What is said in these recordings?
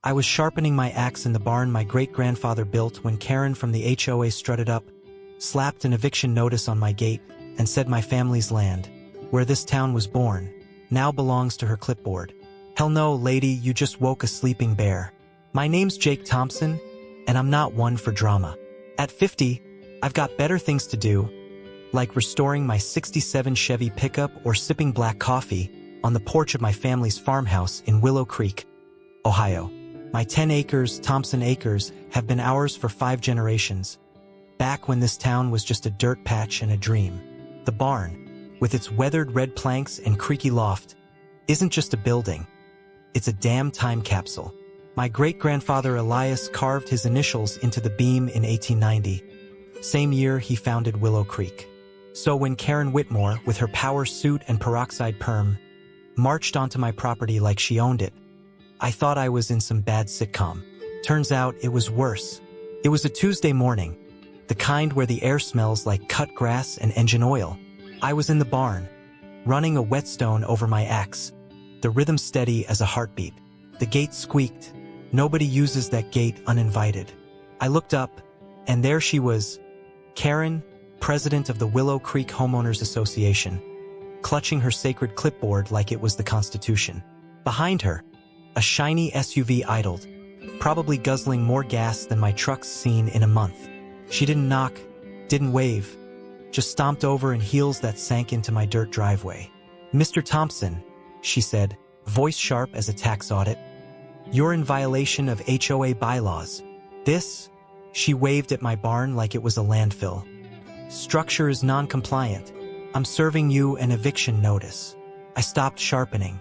I was sharpening my axe in the barn my great-grandfather built when Karen from the HOA strutted up, slapped an eviction notice on my gate, and said my family's land, where this town was born, now belongs to her clipboard. Hell no, lady, you just woke a sleeping bear. My name's Jake Thompson, and I'm not one for drama. At 50, I've got better things to do, like restoring my '67 Chevy pickup or sipping black coffee on the porch of my family's farmhouse in Willow Creek, Ohio. My 10 acres, Thompson Acres, have been ours for 5 generations, back when this town was just a dirt patch and a dream. The barn, with its weathered red planks and creaky loft, isn't just a building. It's a damn time capsule. My great-grandfather Elias carved his initials into the beam in 1890, same year he founded Willow Creek. So when Karen Whitmore, with her power suit and peroxide perm, marched onto my property like she owned it, I thought I was in some bad sitcom. Turns out it was worse. It was a Tuesday morning, the kind where the air smells like cut grass and engine oil. I was in the barn, running a whetstone over my axe, the rhythm steady as a heartbeat. The gate squeaked. Nobody uses that gate uninvited. I looked up, and there she was, Karen, president of the Willow Creek Homeowners Association, clutching her sacred clipboard like it was the Constitution. Behind her, a shiny SUV idled, probably guzzling more gas than my truck's seen in a month. She didn't knock, didn't wave, just stomped over in heels that sank into my dirt driveway. "Mr. Thompson," she said, voice sharp as a tax audit, "you're in violation of HOA bylaws. This," she waved at my barn like it was a landfill, "structure is non-compliant. I'm serving you an eviction notice." I stopped sharpening.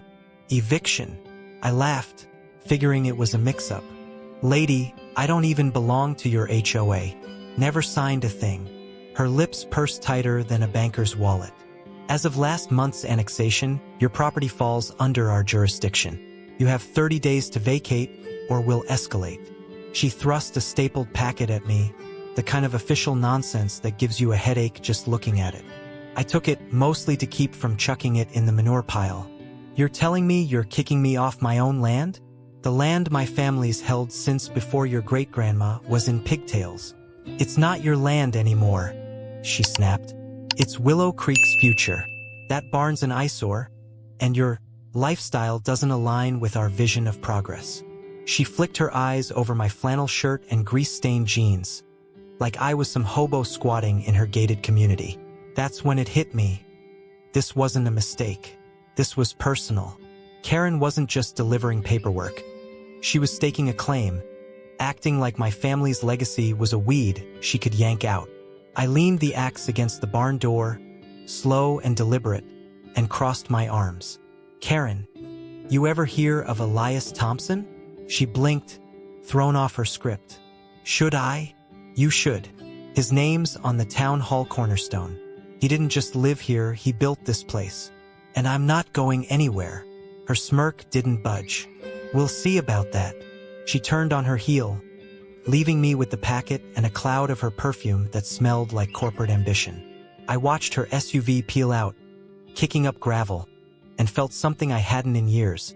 Eviction? I laughed, figuring it was a mix-up. "Lady, I don't even belong to your HOA. Never signed a thing." Her lips pursed tighter than a banker's wallet. "As of last month's annexation, your property falls under our jurisdiction. You have 30 days to vacate, or we'll escalate." She thrust a stapled packet at me, the kind of official nonsense that gives you a headache just looking at it. I took it, mostly to keep from chucking it in the manure pile. "You're telling me you're kicking me off my own land? The land my family's held since before your great-grandma was in pigtails. It's not your land anymore," she snapped. "It's Willow Creek's future. That barn's an eyesore, and your lifestyle doesn't align with our vision of progress." She flicked her eyes over my flannel shirt and grease-stained jeans, like I was some hobo squatting in her gated community. That's when it hit me. This wasn't a mistake. This was personal. Karen wasn't just delivering paperwork. She was staking a claim, acting like my family's legacy was a weed she could yank out. I leaned the axe against the barn door, slow and deliberate, and crossed my arms. "Karen, you ever hear of Elias Thompson?" She blinked, thrown off her script. "Should I?" "You should. His name's on the town hall cornerstone. He didn't just live here, he built this place. And I'm not going anywhere." Her smirk didn't budge. "We'll see about that." She turned on her heel, leaving me with the packet and a cloud of her perfume that smelled like corporate ambition. I watched her SUV peel out, kicking up gravel, and felt something I hadn't in years.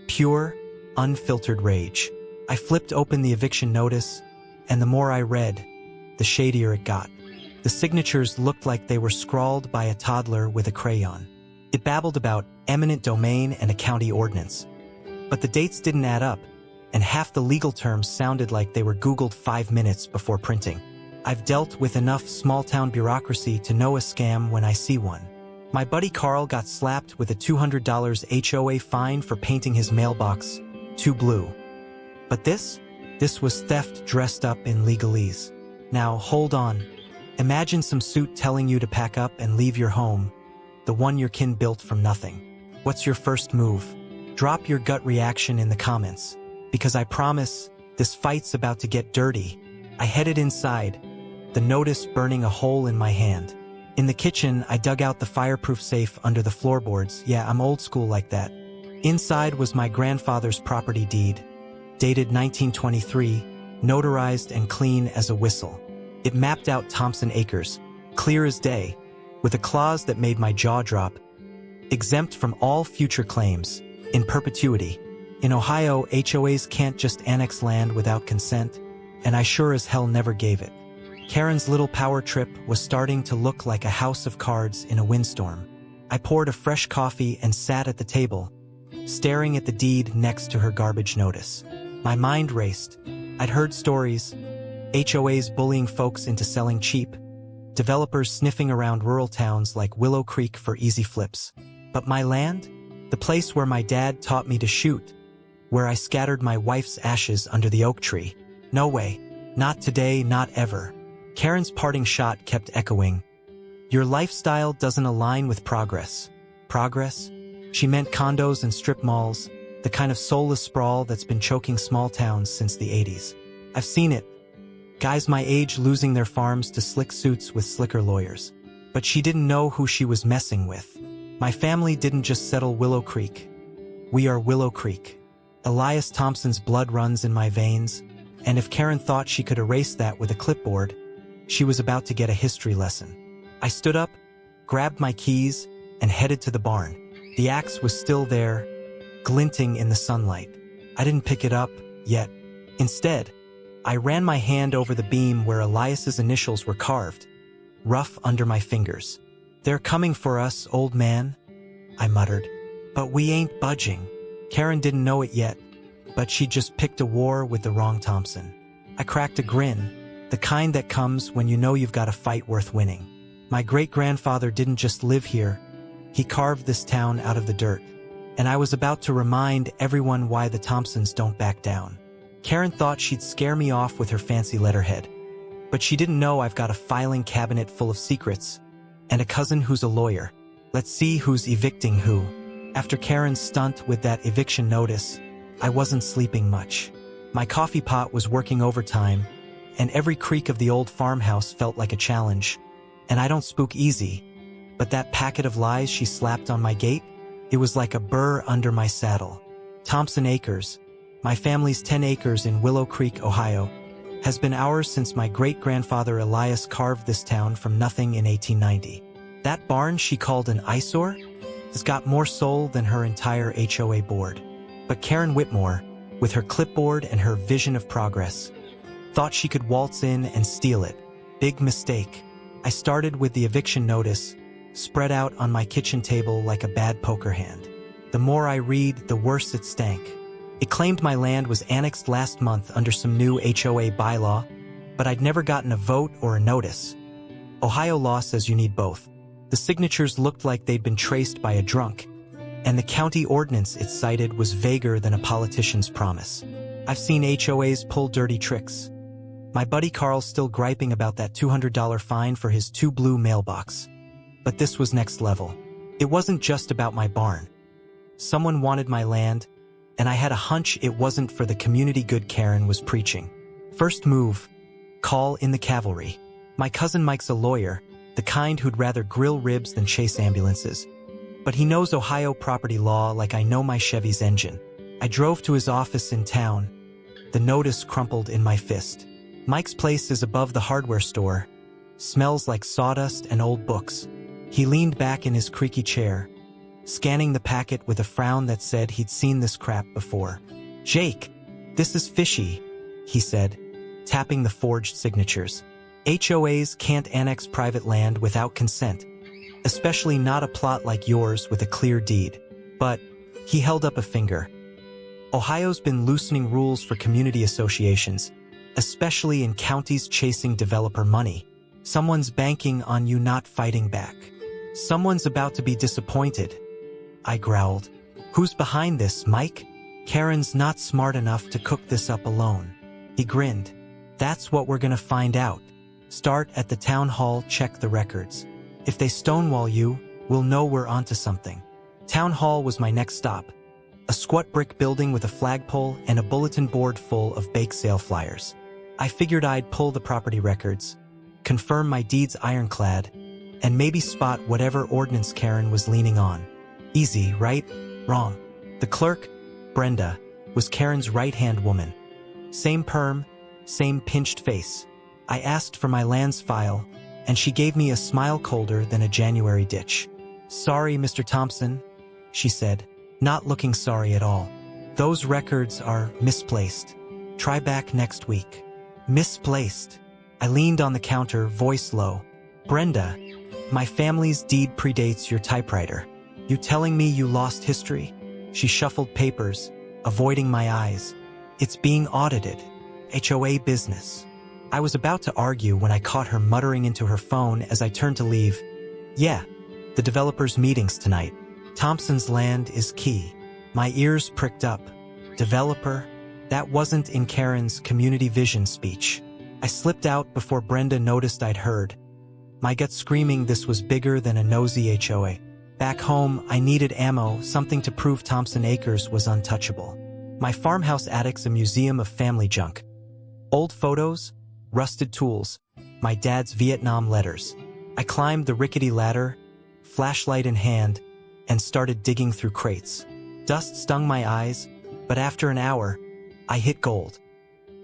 Pure, unfiltered rage. I flipped open the eviction notice, and the more I read, the shadier it got. The signatures looked like they were scrawled by a toddler with a crayon. It babbled about eminent domain and a county ordinance. But the dates didn't add up, and half the legal terms sounded like they were Googled 5 minutes before printing. I've dealt with enough small-town bureaucracy to know a scam when I see one. My buddy Carl got slapped with a $200 HOA fine for painting his mailbox too blue. But this was theft dressed up in legalese. Now, hold on. Imagine some suit telling you to pack up and leave your home, the one your kin built from nothing. What's your first move? Drop your gut reaction in the comments, because I promise this fight's about to get dirty. I headed inside, the notice burning a hole in my hand. In the kitchen, I dug out the fireproof safe under the floorboards. Yeah, I'm old school like that. Inside was my grandfather's property deed, dated 1923, notarized and clean as a whistle. It mapped out Thompson Acres, clear as day, with a clause that made my jaw drop. Exempt from all future claims, in perpetuity. In Ohio, HOAs can't just annex land without consent, and I sure as hell never gave it. Karen's little power trip was starting to look like a house of cards in a windstorm. I poured a fresh coffee and sat at the table, staring at the deed next to her garbage notice. My mind raced. I'd heard stories, HOAs bullying folks into selling cheap, developers sniffing around rural towns like Willow Creek for easy flips. But my land? The place where my dad taught me to shoot, where I scattered my wife's ashes under the oak tree. No way. Not today, not ever. Karen's parting shot kept echoing. Your lifestyle doesn't align with progress. Progress? She meant condos and strip malls, the kind of soulless sprawl that's been choking small towns since the 80s. I've seen it. Guys my age losing their farms to slick suits with slicker lawyers. But she didn't know who she was messing with. My family didn't just settle Willow Creek. We are Willow Creek. Elias Thompson's blood runs in my veins, and if Karen thought she could erase that with a clipboard, she was about to get a history lesson. I stood up, grabbed my keys, and headed to the barn. The axe was still there, glinting in the sunlight. I didn't pick it up yet. Instead, I ran my hand over the beam where Elias's initials were carved, rough under my fingers. They're coming for us, old man, I muttered. But we ain't budging. Karen didn't know it yet, but she just picked a war with the wrong Thompson. I cracked a grin, the kind that comes when you know you've got a fight worth winning. My great-grandfather didn't just live here, he carved this town out of the dirt. And I was about to remind everyone why the Thompsons don't back down. Karen thought she'd scare me off with her fancy letterhead. But she didn't know I've got a filing cabinet full of secrets, and a cousin who's a lawyer. Let's see who's evicting who. After Karen's stunt with that eviction notice, I wasn't sleeping much. My coffee pot was working overtime, and every creak of the old farmhouse felt like a challenge. And I don't spook easy, but that packet of lies she slapped on my gate, it was like a burr under my saddle. Thompson Acres, my family's 10 acres in Willow Creek, Ohio, has been ours since my great-grandfather Elias carved this town from nothing in 1890. That barn she called an eyesore has got more soul than her entire HOA board. But Karen Whitmore, with her clipboard and her vision of progress, thought she could waltz in and steal it. Big mistake. I started with the eviction notice, spread out on my kitchen table like a bad poker hand. The more I read, the worse it stank. It claimed my land was annexed last month under some new HOA bylaw, but I'd never gotten a vote or a notice. Ohio law says you need both. The signatures looked like they'd been traced by a drunk, and the county ordinance it cited was vaguer than a politician's promise. I've seen HOAs pull dirty tricks. My buddy Carl's still griping about that $200 fine for his too blue mailbox. But this was next level. It wasn't just about my barn. Someone wanted my land, and I had a hunch it wasn't for the community good Karen was preaching. First move, call in the cavalry. My cousin Mike's a lawyer, the kind who'd rather grill ribs than chase ambulances. But he knows Ohio property law like I know my Chevy's engine. I drove to his office in town. The notice crumpled in my fist. Mike's place is above the hardware store. Smells like sawdust and old books. He leaned back in his creaky chair, scanning the packet with a frown that said he'd seen this crap before. "Jake, this is fishy," he said, tapping the forged signatures. "HOAs can't annex private land without consent, especially not a plot like yours with a clear deed." But he held up a finger. Ohio's been loosening rules for community associations, especially in counties chasing developer money. Someone's banking on you not fighting back. Someone's about to be disappointed. I growled. "Who's behind this, Mike? Karen's not smart enough to cook this up alone." He grinned. "That's what we're gonna find out. Start at the town hall, check the records. If they stonewall you, we'll know we're onto something." Town hall was my next stop. A squat brick building with a flagpole and a bulletin board full of bake sale flyers. I figured I'd pull the property records, confirm my deeds ironclad, and maybe spot whatever ordinance Karen was leaning on. Easy, right? Wrong. The clerk, Brenda, was Karen's right-hand woman. Same perm, same pinched face. I asked for my lands file, and she gave me a smile colder than a January ditch. "Sorry, Mr. Thompson," she said, not looking sorry at all. Those records are misplaced. Try back next week. Misplaced. I leaned on the counter, voice low. Brenda, my family's deed predates your typewriter. You telling me you lost history? She shuffled papers, avoiding my eyes. It's being audited. HOA business. I was about to argue when I caught her muttering into her phone as I turned to leave. Yeah, the developers' meeting's tonight. Thompson's land is key. My ears pricked up. Developer? That wasn't in Karen's community vision speech. I slipped out before Brenda noticed I'd heard. My gut screaming this was bigger than a nosy HOA. Back home, I needed ammo, something to prove Thompson Acres was untouchable. My farmhouse attic's a museum of family junk. Old photos, rusted tools, my dad's Vietnam letters. I climbed the rickety ladder, flashlight in hand, and started digging through crates. Dust stung my eyes, but after an hour, I hit gold.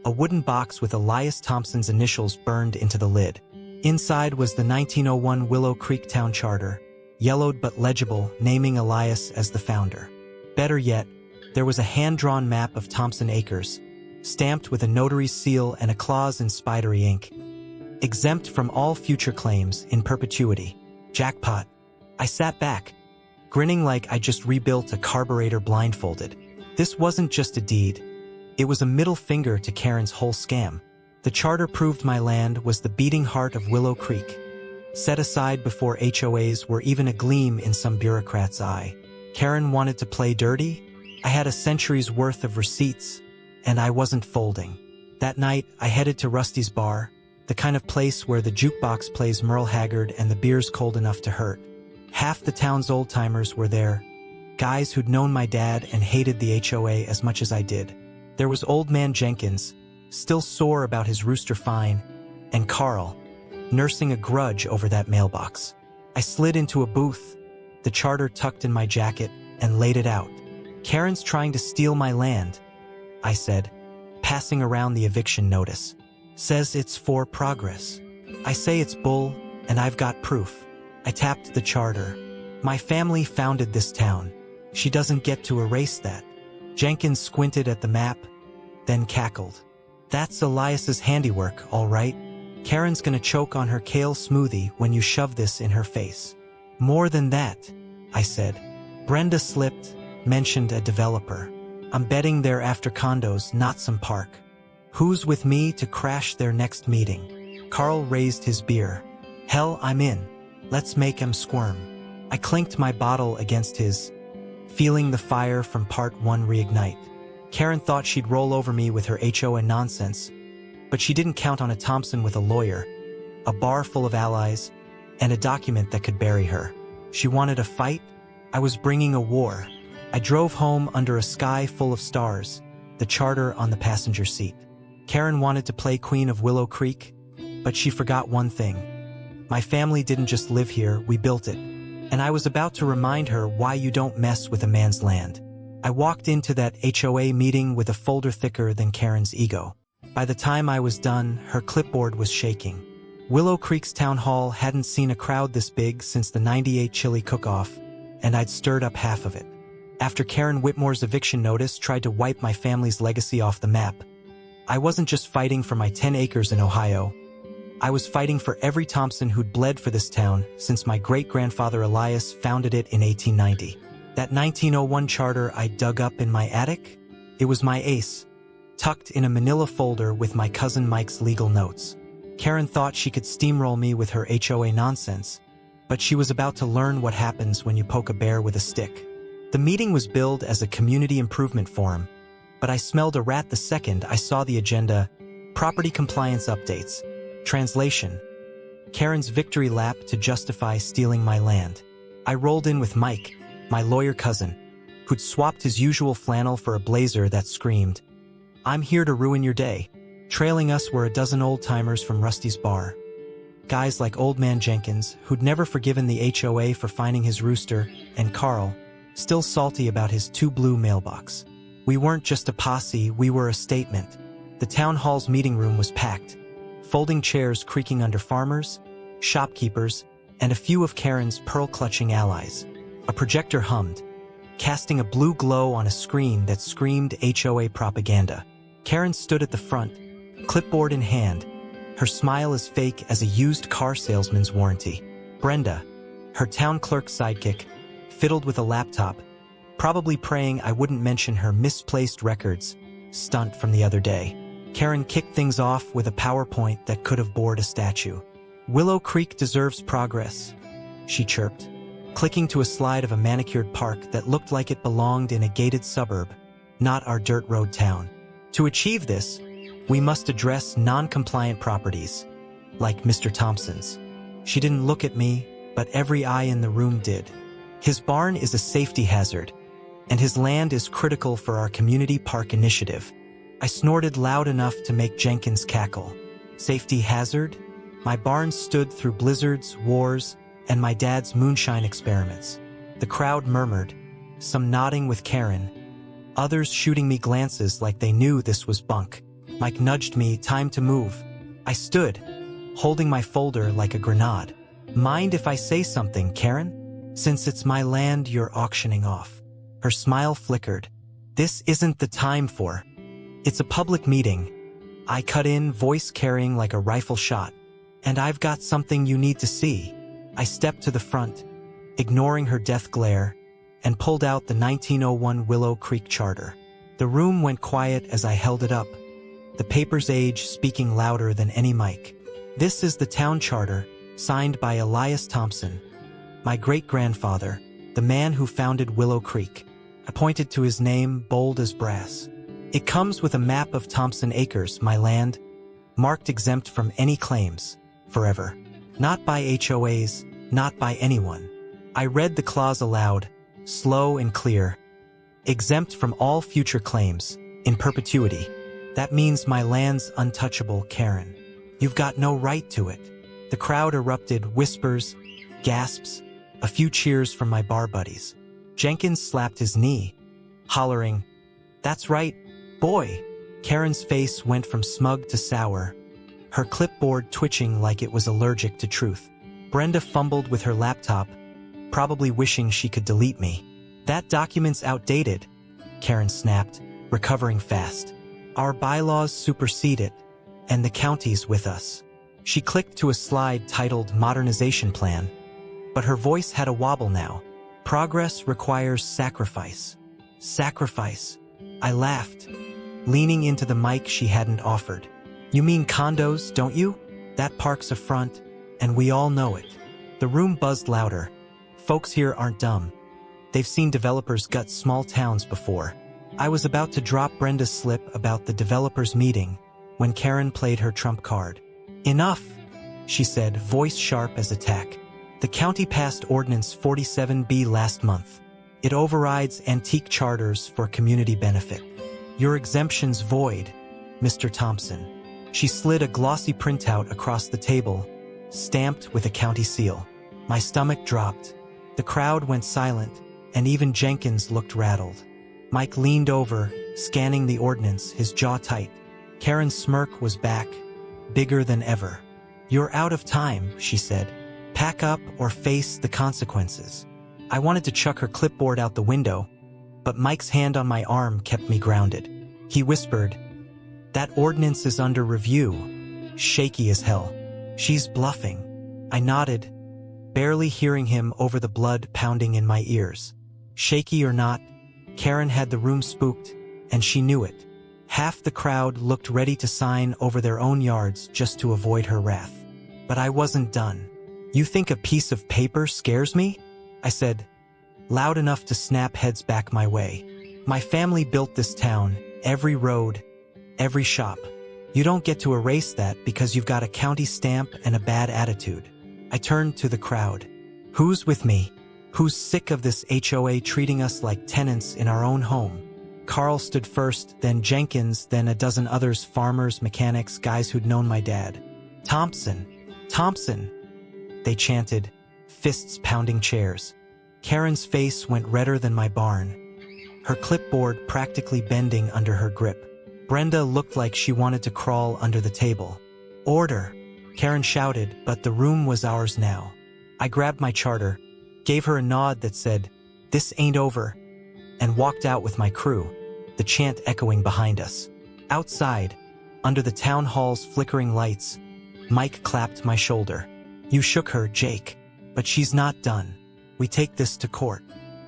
A wooden box with Elias Thompson's initials burned into the lid. Inside was the 1901 Willow Creek Town Charter, yellowed but legible, naming Elias as the founder. Better yet, there was a hand-drawn map of Thompson Acres, stamped with a notary's seal and a clause in spidery ink. Exempt from all future claims in perpetuity. Jackpot. I sat back, grinning like I just rebuilt a carburetor blindfolded. This wasn't just a deed. It was a middle finger to Karen's whole scam. The charter proved my land was the beating heart of Willow Creek, set aside before HOAs were even a gleam in some bureaucrat's eye. Karen wanted to play dirty? I had a century's worth of receipts, and I wasn't folding. That night, I headed to Rusty's bar, the kind of place where the jukebox plays Merle Haggard and the beer's cold enough to hurt. Half the town's old-timers were there, guys who'd known my dad and hated the HOA as much as I did. There was Old Man Jenkins, still sore about his rooster fine, and Carl, nursing a grudge over that mailbox. I slid into a booth, the charter tucked in my jacket, and laid it out. Karen's trying to steal my land, I said, passing around the eviction notice. Says it's for progress. I say it's bull, and I've got proof. I tapped the charter. My family founded this town. She doesn't get to erase that. Jenkins squinted at the map, then cackled. That's Elias's handiwork, all right. Karen's gonna choke on her kale smoothie when you shove this in her face. More than that, I said. Brenda slipped, mentioned a developer. I'm betting they're after condos, not some park. Who's with me to crash their next meeting? Carl raised his beer. Hell, I'm in. Let's make him squirm. I clinked my bottle against his, feeling the fire from part 1 reignite. Karen thought she'd roll over me with her HOA nonsense, but she didn't count on a Thompson with a lawyer, a bar full of allies, and a document that could bury her. She wanted a fight? I was bringing a war. I drove home under a sky full of stars, the charter on the passenger seat. Karen wanted to play Queen of Willow Creek, but she forgot one thing. My family didn't just live here, we built it. And I was about to remind her why you don't mess with a man's land. I walked into that HOA meeting with a folder thicker than Karen's ego. By the time I was done, her clipboard was shaking. Willow Creek's town hall hadn't seen a crowd this big since the '98 chili cook-off, and I'd stirred up half of it. After Karen Whitmore's eviction notice tried to wipe my family's legacy off the map, I wasn't just fighting for my 10 acres in Ohio. I was fighting for every Thompson who'd bled for this town since my great-grandfather Elias founded it in 1890. That 1901 charter I dug up in my attic? It was my ace, tucked in a manila folder with my cousin Mike's legal notes. Karen thought she could steamroll me with her HOA nonsense, but she was about to learn what happens when you poke a bear with a stick. The meeting was billed as a community improvement forum, but I smelled a rat the second I saw the agenda: property compliance updates. Translation: Karen's victory lap to justify stealing my land. I rolled in with Mike, my lawyer cousin, who'd swapped his usual flannel for a blazer that screamed, "I'm here to ruin your day." Trailing us were a dozen old-timers from Rusty's bar. Guys like Old Man Jenkins, who'd never forgiven the HOA for finding his rooster, and Carl, still salty about his too blue mailbox. We weren't just a posse, we were a statement. The town hall's meeting room was packed, folding chairs creaking under farmers, shopkeepers, and a few of Karen's pearl-clutching allies. A projector hummed, casting a blue glow on a screen that screamed HOA propaganda. Karen stood at the front, clipboard in hand, her smile as fake as a used car salesman's warranty. Brenda, her town clerk sidekick, fiddled with a laptop, probably praying I wouldn't mention her misplaced records stunt from the other day. Karen kicked things off with a PowerPoint that could have bored a statue. "Willow Creek deserves progress," she chirped, clicking to a slide of a manicured park that looked like it belonged in a gated suburb, not our dirt road town. "To achieve this, we must address non-compliant properties, like Mr. Thompson's." She didn't look at me, but every eye in the room did. "His barn is a safety hazard, and his land is critical for our community park initiative." I snorted loud enough to make Jenkins cackle. "Safety hazard?" My barn stood through blizzards, wars, and my dad's moonshine experiments. The crowd murmured, some nodding with Karen, others shooting me glances like they knew this was bunk. Mike nudged me, time to move. I stood, holding my folder like a grenade. "Mind if I say something, Karen? Since it's my land you're auctioning off." Her smile flickered. "This isn't the time for. It's a public meeting." I cut in, voice carrying like a rifle shot. "And I've got something you need to see." I stepped to the front, ignoring her death glare, and pulled out the 1901 Willow Creek Charter. The room went quiet as I held it up, the paper's age speaking louder than any mic. "This is the town charter, signed by Elias Thompson, my great-grandfather, the man who founded Willow Creek." I pointed to his name, bold as brass. "It comes with a map of Thompson Acres, my land, marked exempt from any claims, forever. Not by HOAs, not by anyone." I read the clause aloud, slow and clear. "Exempt from all future claims, in perpetuity. That means my land's untouchable, Karen. You've got no right to it." The crowd erupted, whispers, gasps, a few cheers from my bar buddies. Jenkins slapped his knee, hollering, "That's right, boy." Karen's face went from smug to sour, her clipboard twitching like it was allergic to truth. Brenda fumbled with her laptop, probably wishing she could delete me. "That document's outdated," Karen snapped, recovering fast. "Our bylaws supersede it, and the county's with us." She clicked to a slide titled Modernization Plan, but her voice had a wobble now. "Progress requires sacrifice." Sacrifice. I laughed, leaning into the mic she hadn't offered. "You mean condos, don't you? That park's a front, and we all know it." The room buzzed louder. Folks here aren't dumb. They've seen developers gut small towns before. I was about to drop Brenda's slip about the developers meeting when Karen played her trump card. "Enough," she said, voice sharp as a tack. "The county passed Ordinance 47B last month. It overrides antique charters for community benefit. Your exemption's void, Mr. Thompson." She slid a glossy printout across the table, stamped with a county seal. My stomach dropped. The crowd went silent, and even Jenkins looked rattled. Mike leaned over, scanning the ordinance, his jaw tight. Karen's smirk was back, bigger than ever. "You're out of time," she said. "Pack up or face the consequences." I wanted to chuck her clipboard out the window, but Mike's hand on my arm kept me grounded. He whispered, "That ordinance is under review," shaky as hell. "She's bluffing." I nodded, barely hearing him over the blood pounding in my ears. Shaky or not, Karen had the room spooked, and she knew it. Half the crowd looked ready to sign over their own yards just to avoid her wrath. But I wasn't done. "You think a piece of paper scares me?" I said, loud enough to snap heads back my way. "My family built this town, every road, every shop. You don't get to erase that because you've got a county stamp and a bad attitude." I turned to the crowd. "Who's with me? Who's sick of this HOA treating us like tenants in our own home?" Carl stood first, then Jenkins, then a dozen others, farmers, mechanics, guys who'd known my dad. "Thompson! Thompson!" they chanted, fists pounding chairs. Karen's face went redder than my barn, her clipboard practically bending under her grip. Brenda looked like she wanted to crawl under the table. "Order!" Karen shouted, but the room was ours now. I grabbed my charter, gave her a nod that said, "This ain't over," and walked out with my crew, the chant echoing behind us. Outside, under the town hall's flickering lights, Mike clapped my shoulder. "You shook her, Jake. But she's not done. We take this to court."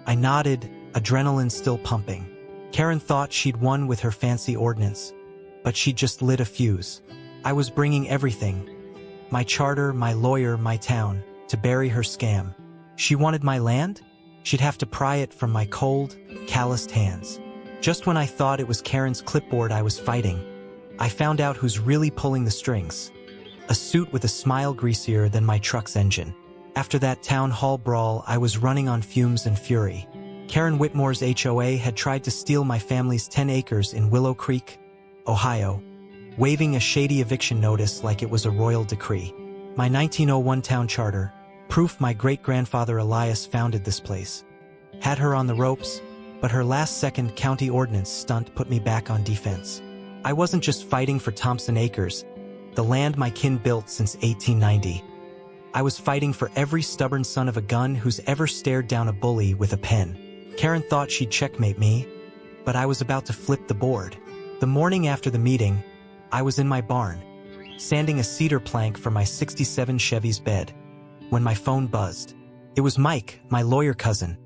I nodded, adrenaline still pumping. Karen thought she'd won with her fancy ordinance, but she'd just lit a fuse. I was bringing everything. My charter, my lawyer, my town, to bury her scam. She wanted my land? She'd have to pry it from my cold, calloused hands. Just when I thought it was Karen's clipboard I was fighting, I found out who's really pulling the strings. A suit with a smile greasier than my truck's engine. After that town hall brawl, I was running on fumes and fury. Karen Whitmore's HOA had tried to steal my family's 10 acres in Willow Creek, Ohio, waving a shady eviction notice like it was a royal decree. My 1901 town charter, proof my great-grandfather Elias founded this place, had her on the ropes, but her last-second county ordinance stunt put me back on defense. I wasn't just fighting for Thompson Acres, the land my kin built since 1890. I was fighting for every stubborn son of a gun who's ever stared down a bully with a pen. Karen thought she'd checkmate me, but I was about to flip the board. The morning after the meeting, I was in my barn, sanding a cedar plank for my '67 Chevy's bed, when my phone buzzed. It was Mike, my lawyer cousin,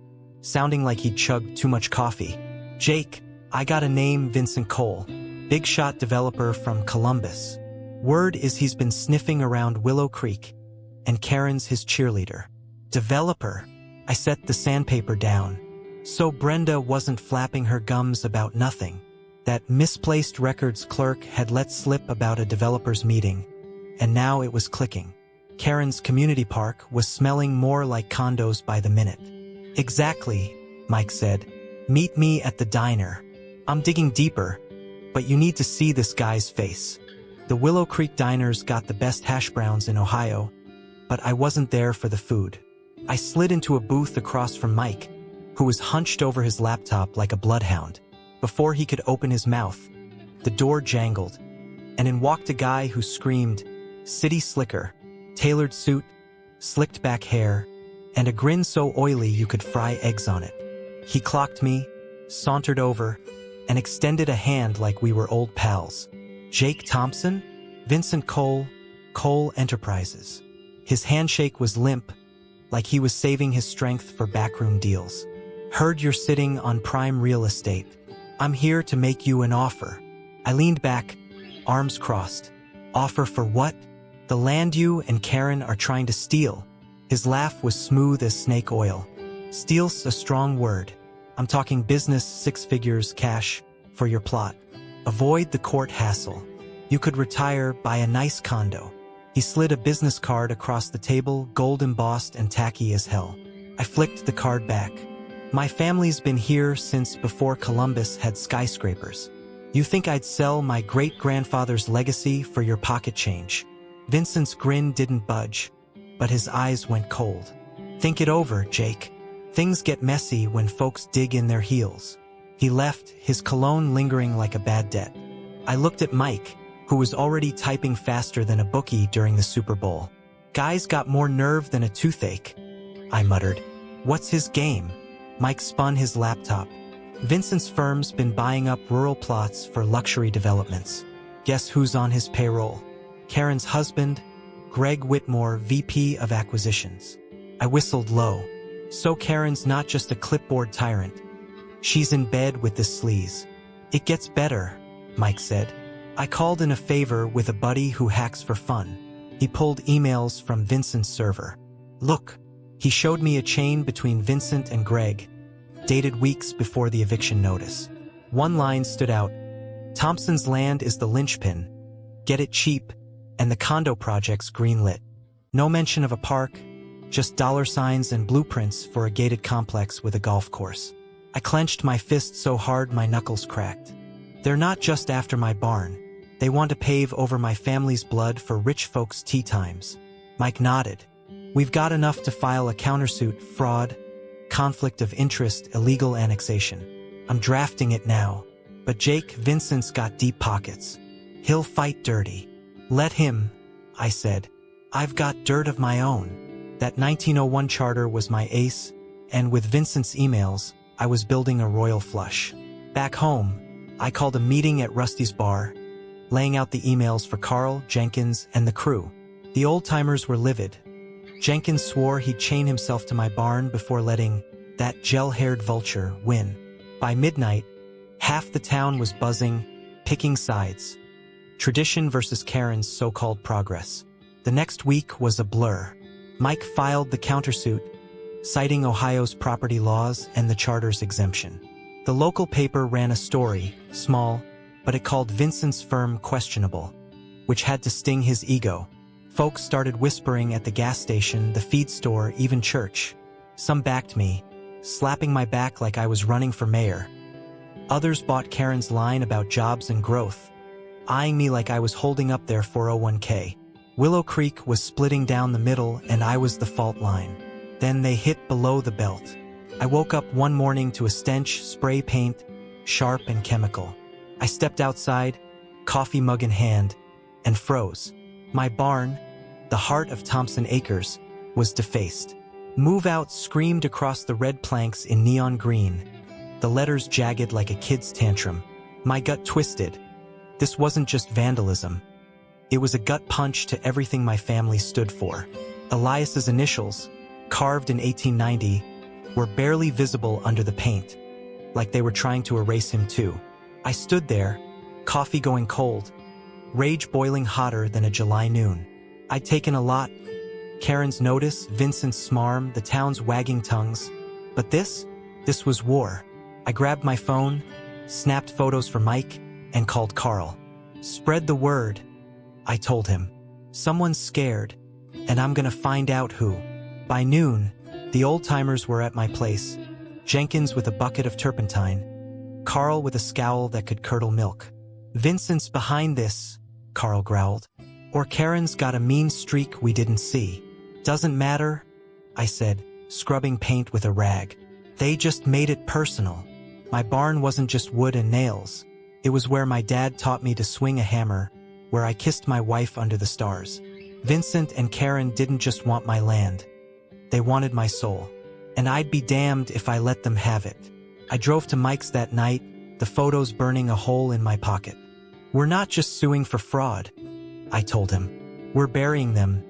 sounding like he'd chugged too much coffee. "Jake, I got a name, Vincent Cole, big shot developer from Columbus. Word is he's been sniffing around Willow Creek, and Karen's his cheerleader." "Developer?" I set the sandpaper down. So Brenda wasn't flapping her gums about nothing. That misplaced records clerk had let slip about a developer's meeting, and now it was clicking. Karen's community park was smelling more like condos by the minute. "Exactly," Mike said. "Meet me at the diner. I'm digging deeper, but you need to see this guy's face." The Willow Creek Diner's got the best hash browns in Ohio, but I wasn't there for the food. I slid into a booth across from Mike, who was hunched over his laptop like a bloodhound. Before he could open his mouth, the door jangled, and in walked a guy who screamed, "City Slicker," tailored suit, slicked back hair, and a grin so oily you could fry eggs on it. He clocked me, sauntered over, and extended a hand like we were old pals. "Jake Thompson? Vincent Cole, Cole Enterprises." His handshake was limp, like he was saving his strength for backroom deals. "Heard you're sitting on prime real estate. I'm here to make you an offer." I leaned back, arms crossed. "Offer for what?" "The land you and Karen are trying to steal." His laugh was smooth as snake oil. "Steal's a strong word. I'm talking business, 6 figures, cash, for your plot. Avoid the court hassle. You could retire, buy a nice condo." He slid a business card across the table, gold embossed and tacky as hell. I flicked the card back. "My family's been here since before Columbus had skyscrapers. You think I'd sell my great-grandfather's legacy for your pocket change?" Vincent's grin didn't budge, but his eyes went cold. "Think it over, Jake. Things get messy when folks dig in their heels." He left, his cologne lingering like a bad debt. I looked at Mike, who was already typing faster than a bookie during the Super Bowl. "Guy's got more nerve than a toothache," I muttered. "What's his game?" Mike spun his laptop. "Vincent's firm's been buying up rural plots for luxury developments. Guess who's on his payroll? Karen's husband, Greg Whitmore, VP of Acquisitions." I whistled low. So Karen's not just a clipboard tyrant. She's in bed with this sleaze. "It gets better," Mike said. "I called in a favor with a buddy who hacks for fun." He pulled emails from Vincent's server. "Look." He showed me a chain between Vincent and Greg, dated weeks before the eviction notice. One line stood out. "Thompson's land is the linchpin. Get it cheap, and the condo project's greenlit." No mention of a park, just $signs and blueprints for a gated complex with a golf course. I clenched my fist so hard my knuckles cracked. They're not just after my barn. They want to pave over my family's blood for rich folks' tea times. Mike nodded. "We've got enough to file a countersuit, fraud, conflict of interest, illegal annexation. I'm drafting it now. But Jake, Vincent's got deep pockets. He'll fight dirty." "Let him," I said. "I've got dirt of my own." That 1901 charter was my ace, and with Vincent's emails, I was building a royal flush. Back home, I called a meeting at Rusty's bar, laying out the emails for Carl, Jenkins, and the crew. The old-timers were livid. Jenkins swore he'd chain himself to my barn before letting that gel-haired vulture win. By midnight, half the town was buzzing, picking sides. Tradition versus Karen's so-called progress. The next week was a blur. Mike filed the countersuit, citing Ohio's property laws and the charter's exemption. The local paper ran a story, small, but it called Vincent's firm questionable, which had to sting his ego. Folks started whispering at the gas station, the feed store, even church. Some backed me, slapping my back like I was running for mayor. Others bought Karen's line about jobs and growth, eyeing me like I was holding up their 401k. Willow Creek was splitting down the middle and I was the fault line. Then they hit below the belt. I woke up one morning to a stench, spray paint, sharp and chemical. I stepped outside, coffee mug in hand, and froze. My barn, the heart of Thompson Acres, was defaced. Move out screamed across the red planks in neon green, the letters jagged like a kid's tantrum. My gut twisted. This wasn't just vandalism. It was a gut punch to everything my family stood for. Elias's initials, carved in 1890, were barely visible under the paint, like they were trying to erase him too. I stood there, coffee going cold, rage boiling hotter than a July noon. I'd taken a lot. Karen's notice, Vincent's smarm, the town's wagging tongues. But this was war. I grabbed my phone, snapped photos for Mike, and called Carl. Spread the word, I told him. Someone's scared, and I'm gonna find out who. By noon, the old-timers were at my place, Jenkins with a bucket of turpentine, Carl with a scowl that could curdle milk. Vincent's behind this, Carl growled. Or Karen's got a mean streak we didn't see. Doesn't matter, I said, scrubbing paint with a rag. They just made it personal. My barn wasn't just wood and nails. It was where my dad taught me to swing a hammer, where I kissed my wife under the stars. Vincent and Karen didn't just want my land. They wanted my soul. And I'd be damned if I let them have it. I drove to Mike's that night, the photos burning a hole in my pocket. We're not just suing for fraud, I told him. We're burying them.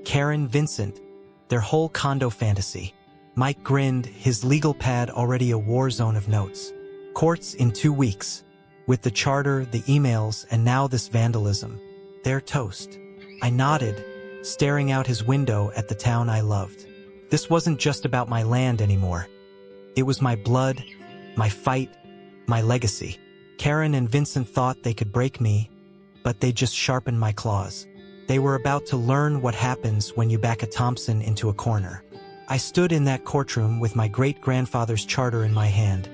Karen, Vincent, their whole condo fantasy. Mike grinned, his legal pad already a war zone of notes. Courts in 2 weeks. With the charter, the emails, and now this vandalism. They're toast. I nodded, staring out his window at the town I loved. This wasn't just about my land anymore. It was my blood, my fight, my legacy. Karen and Vincent thought they could break me, but they just sharpened my claws. They were about to learn what happens when you back a Thompson into a corner. I stood in that courtroom with my great-grandfather's charter in my hand,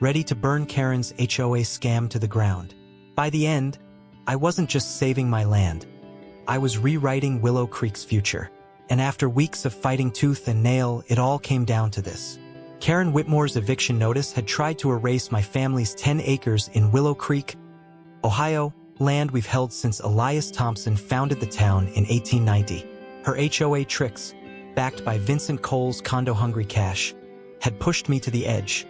ready to burn Karen's HOA scam to the ground. By the end, I wasn't just saving my land. I was rewriting Willow Creek's future. And after weeks of fighting tooth and nail, it all came down to this. Karen Whitmore's eviction notice had tried to erase my family's 10 acres in Willow Creek, Ohio, land we've held since Elias Thompson founded the town in 1890. Her HOA tricks, backed by Vincent Cole's condo-hungry cash, had pushed me to the edge.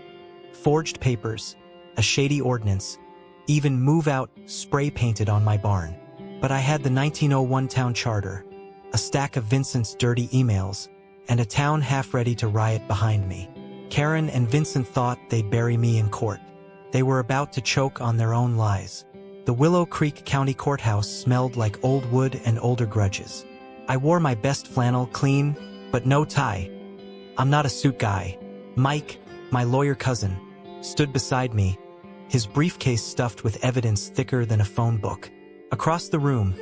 Forged papers, a shady ordinance, even move-out spray-painted on my barn. But I had the 1901 town charter, a stack of Vincent's dirty emails, and a town half ready to riot behind me. Karen and Vincent thought they'd bury me in court. They were about to choke on their own lies. The Willow Creek County Courthouse smelled like old wood and older grudges. I wore my best flannel, clean, but no tie. I'm not a suit guy. Mike, my lawyer cousin, stood beside me, his briefcase stuffed with evidence thicker than a phone book. Across the room,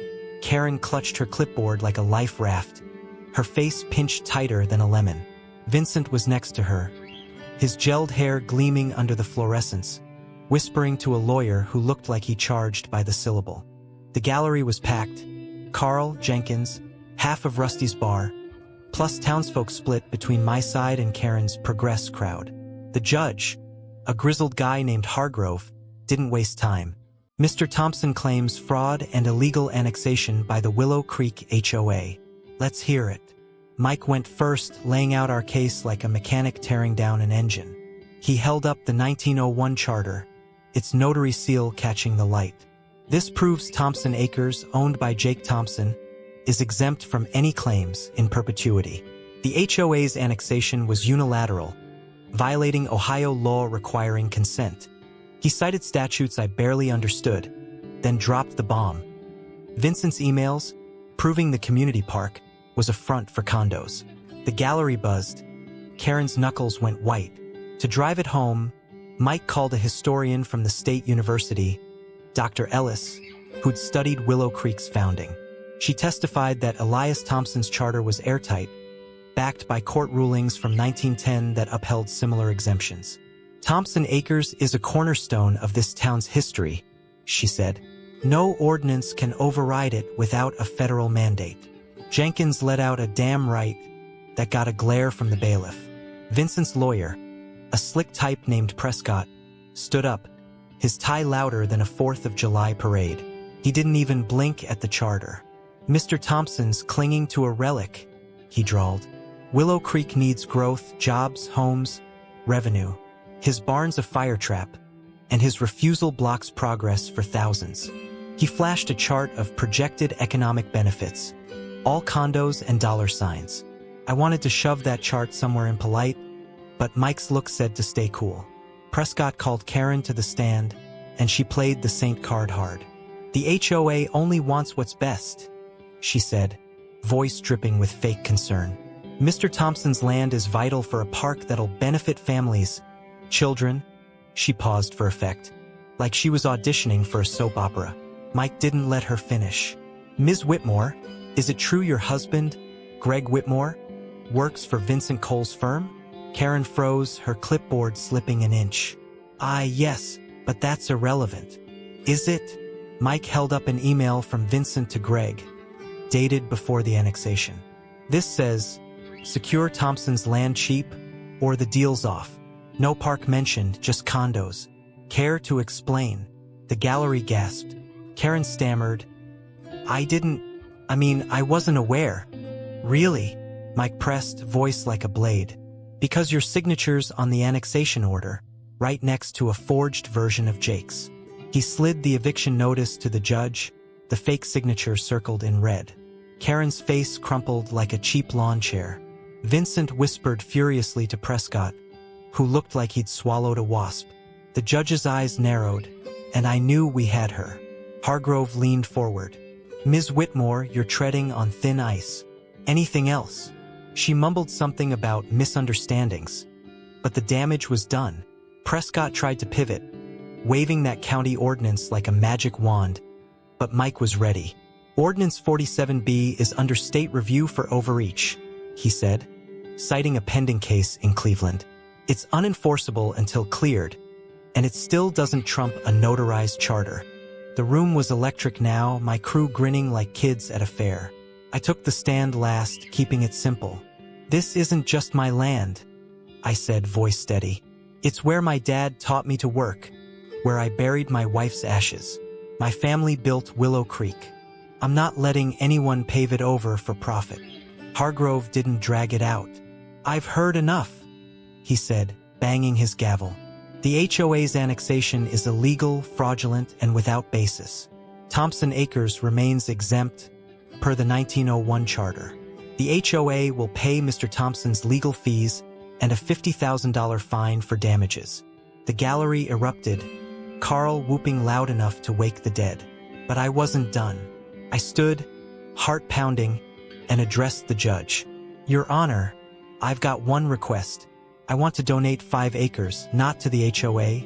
Karen clutched her clipboard like a life raft, her face pinched tighter than a lemon. Vincent was next to her, his gelled hair gleaming under the fluorescence, whispering to a lawyer who looked like he charged by the syllable. The gallery was packed. Carl, Jenkins, half of Rusty's bar, plus townsfolk split between my side and Karen's Progress crowd. The judge, a grizzled guy named Hargrove, didn't waste time. Mr. Thompson claims fraud and illegal annexation by the Willow Creek HOA. Let's hear it. Mike went first, laying out our case like a mechanic tearing down an engine. He held up the 1901 charter, its notary seal catching the light. This proves Thompson Acres, owned by Jake Thompson, is exempt from any claims in perpetuity. The HOA's annexation was unilateral, violating Ohio law requiring consent. He cited statutes I barely understood, then dropped the bomb. Vincent's emails, proving the community park was a front for condos. The gallery buzzed. Karen's knuckles went white. To drive it home, Mike called a historian from the State University, Dr. Ellis, who'd studied Willow Creek's founding. She testified that Elias Thompson's charter was airtight, backed by court rulings from 1910 that upheld similar exemptions. Thompson Acres is a cornerstone of this town's history, she said. No ordinance can override it without a federal mandate. Jenkins let out a damn right that got a glare from the bailiff. Vincent's lawyer, a slick type named Prescott, stood up, his tie louder than a 4th of July parade. He didn't even blink at the charter. Mr. Thompson's clinging to a relic, he drawled. Willow Creek needs growth, jobs, homes, revenue. His barn's a fire trap, and his refusal blocks progress for thousands. He flashed a chart of projected economic benefits, all condos and dollar signs. I wanted to shove that chart somewhere impolite, but Mike's look said to stay cool. Prescott called Karen to the stand, and she played the saint card hard. The HOA only wants what's best, she said, voice dripping with fake concern. Mr. Thompson's land is vital for a park that'll benefit families, children. She paused for effect, like she was auditioning for a soap opera. Mike didn't let her finish. Ms. Whitmore, is it true your husband, Greg Whitmore, works for Vincent Cole's firm? Karen froze, her clipboard slipping an inch. Yes, but that's irrelevant. Is it? Mike held up an email from Vincent to Greg, dated before the annexation. This says, secure Thompson's land cheap, or the deal's off. No park mentioned, just condos. Care to explain? The gallery gasped. Karen stammered. I wasn't aware. Really? Mike pressed, voice like a blade. Because your signature's on the annexation order, right next to a forged version of Jake's. He slid the eviction notice to the judge, the fake signature circled in red. Karen's face crumpled like a cheap lawn chair. Vincent whispered furiously to Prescott, who looked like he'd swallowed a wasp. The judge's eyes narrowed, and I knew we had her. Hargrove leaned forward. Ms. Whitmore, you're treading on thin ice. Anything else? She mumbled something about misunderstandings, but the damage was done. Prescott tried to pivot, waving that county ordinance like a magic wand, but Mike was ready. Ordinance 47B is under state review for overreach, he said, citing a pending case in Cleveland. It's unenforceable until cleared, and it still doesn't trump a notarized charter. The room was electric now, my crew grinning like kids at a fair. I took the stand last, keeping it simple. This isn't just my land, I said, voice steady. It's where my dad taught me to work, where I buried my wife's ashes. My family built Willow Creek. I'm not letting anyone pave it over for profit. Hargrove didn't drag it out. I've heard enough, he said, banging his gavel. The HOA's annexation is illegal, fraudulent, and without basis. Thompson Acres remains exempt per the 1901 charter. The HOA will pay Mr. Thompson's legal fees and a $50,000 fine for damages. The gallery erupted, Carl whooping loud enough to wake the dead. But I wasn't done. I stood, heart pounding, and addressed the judge. Your Honor, I've got one request. I want to donate 5 acres, not to the HOA,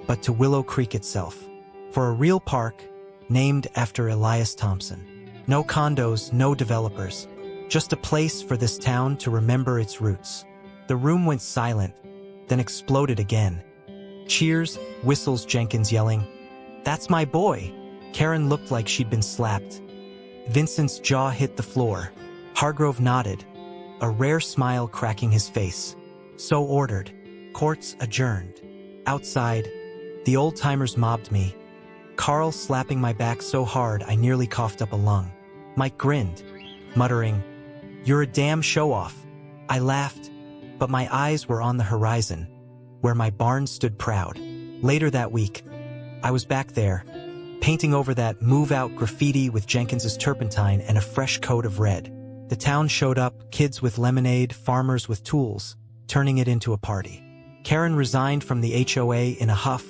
but to Willow Creek itself, for a real park named after Elias Thompson. No condos, no developers, just a place for this town to remember its roots. The room went silent, then exploded again. Cheers, whistles, Jenkins yelling, "That's my boy!" Karen looked like she'd been slapped. Vincent's jaw hit the floor. Hargrove nodded, a rare smile cracking his face. So ordered. Courts adjourned. Outside, the old-timers mobbed me, Carl slapping my back so hard I nearly coughed up a lung. Mike grinned, muttering, "You're a damn show-off." I laughed, but my eyes were on the horizon. where my barn stood proud. Later that week, I was back there, painting over that move-out graffiti with Jenkins's turpentine and a fresh coat of red. The town showed up, kids with lemonade, farmers with tools, turning it into a party. Karen resigned from the HOA in a huff,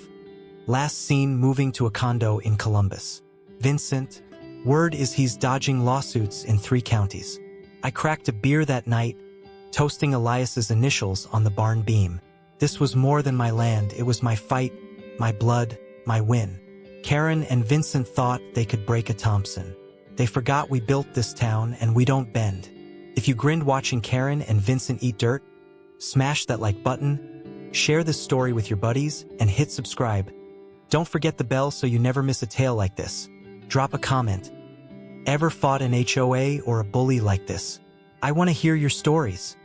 last seen moving to a condo in Columbus. Vincent, word is he's dodging lawsuits in 3 counties. I cracked a beer that night, toasting Elias's initials on the barn beam. This was more than my land, it was my fight, my blood, my win. Karen and Vincent thought they could break a Thompson. They forgot we built this town and we don't bend. If you grinned watching Karen and Vincent eat dirt, smash that like button, share this story with your buddies, and hit subscribe. Don't forget the bell so you never miss a tale like this. Drop a comment. Ever fought an HOA or a bully like this? I want to hear your stories.